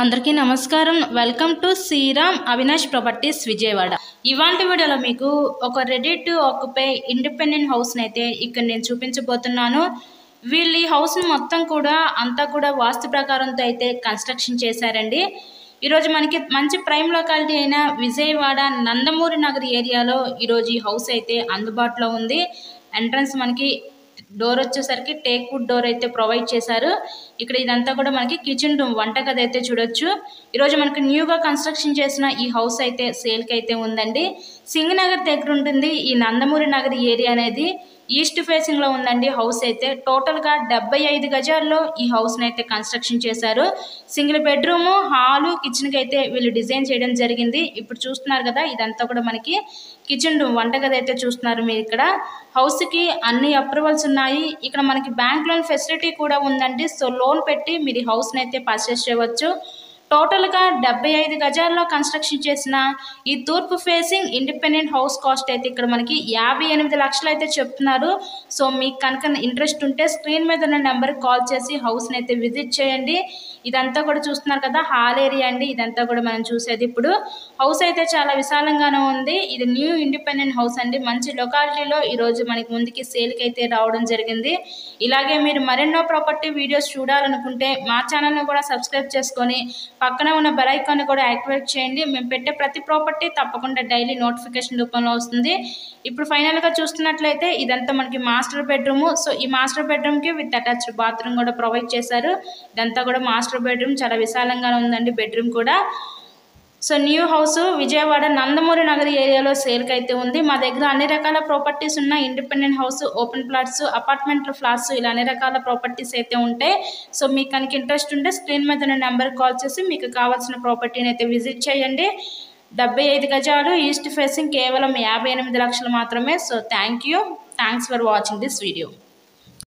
అందరికీ నమస్కారం. Welcome to Sriram Avinash properties Vijayawada. ఇవాంటి వీడియోలో మీకు ఒక రెడీ టు ఆక్యుపై ఇండిపెండెంట్ హౌస్ని అయితే ఇక్కడ నేను చూపించబోతున్నాను. వీళ్ళు ఈ హౌస్ని మొత్తం కూడా అంతా కూడా వాస్తు ప్రకారంతో అయితే కన్స్ట్రక్షన్ చేశారండి. ఈరోజు మనకి మంచి ప్రైమ్ లొకాలిటీ అయిన విజయవాడ నందమూరి నగర్ ఏరియాలో ఈరోజు ఈ హౌస్ అయితే అందుబాటులో ఉంది. ఎంట్రన్స్ మనకి డోర్ వచ్చేసరికి టేక్ వుడ్ డోర్ అయితే ప్రొవైడ్ చేశారు. ఇక్కడ ఇదంతా కూడా మనకి కిచెన్ రూమ్, వంటగది అయితే చూడొచ్చు. ఈరోజు మనకి న్యూగా కన్స్ట్రక్షన్ చేసిన ఈ హౌస్ అయితే సేల్కి అయితే ఉందండి. సింగనగర్ దగ్గర ఉంటుంది ఈ నందమూరి నగర్ ఏరియా అనేది. ఈస్ట్ ఫేసింగ్ లో ఉందండి హౌస్ అయితే. టోటల్ గా 75 గజాల్లో ఈ హౌస్ అయితే కన్స్ట్రక్షన్ చేశారు. సింగిల్ బెడ్రూమ్, హాలు, కిచెన్ కి అయితే వీళ్ళు డిజైన్ చేయడం జరిగింది. ఇప్పుడు చూస్తున్నారు కదా, ఇదంతా కూడా మనకి కిచెన్ రూమ్, వంటగది అయితే చూస్తున్నారు మీరు. ఇక్కడ హౌస్ కి అన్ని అప్రూవల్స్ ఉన్నాయి. ఇక్కడ మనకి బ్యాంక్ లోన్ ఫెసిలిటీ కూడా ఉందండి. సో లోన్ పెట్టి మీరు ఈ హౌస్ అయితే పర్చేస్ చేయవచ్చు. టోటల్గా 75 గజాల్లో కన్స్ట్రక్షన్ చేసిన ఈ తూర్పు ఫేసింగ్ ఇండిపెండెంట్ హౌస్ కాస్ట్ అయితే ఇక్కడ మనకి 58 లక్షలు అయితే చెప్తున్నారు. సో మీకు కనుక ఇంట్రెస్ట్ ఉంటే స్క్రీన్ మీద ఉన్న నెంబర్కి కాల్ చేసి హౌస్ని అయితే విజిట్ చేయండి. ఇదంతా కూడా చూస్తున్నారు కదా, హాల్ ఏరియా అండి. ఇదంతా కూడా మనం చూసేది. ఇప్పుడు హౌస్ అయితే చాలా విశాలంగానే ఉంది. ఇది న్యూ ఇండిపెండెంట్ హౌస్ అండి. మంచి లొకాలిటీలో ఈరోజు మనకి ముందుకి సేల్కి అయితే రావడం జరిగింది. ఇలాగే మీరు మరెన్నో ప్రాపర్టీ వీడియోస్ చూడాలనుకుంటే మా ఛానల్ని కూడా సబ్స్క్రైబ్ చేసుకొని పక్కన ఉన్న బెల్ ఐకాన్ కూడా యాక్టివేట్ చేయండి. మేము పెట్టే ప్రతి ప్రాపర్టీ తప్పకుండా డైలీ నోటిఫికేషన్ రూపంలో వస్తుంది. ఇప్పుడు ఫైనల్గా చూస్తున్నట్లయితే ఇదంతా మనకి మాస్టర్ బెడ్రూమ్. సో ఈ మాస్టర్ బెడ్రూమ్కి విత్ అటాచ్డ్ బాత్రూమ్ కూడా ప్రొవైడ్ చేశారు. ఇదంతా కూడా మాస్టర్ బెడ్రూమ్, చాలా విశాలంగా ఉందండి బెడ్రూమ్ కూడా. So new house Vijayawada Nandamuri Nagar ఏరియాలో సేల్కి అయితే ఉంది. మా దగ్గర అన్ని రకాల ప్రాపర్టీస్ ఉన్నాయి. Independent house, open plots, apartment flats, ఇలా అన్ని రకాల ప్రాపర్టీస్ అయితే ఉంటాయి. సో మీకు కనుక ఇంట్రెస్ట్ ఉంటే స్క్రీన్ మీద ఉన్న నెంబర్కి కాల్ చేసి మీకు కావాల్సిన ప్రాపర్టీని అయితే విజిట్ చేయండి. 75 గజాలు, ఈస్ట్ ఫేసింగ్, కేవలం 58 లక్షలు మాత్రమే. So thanks for watching this video.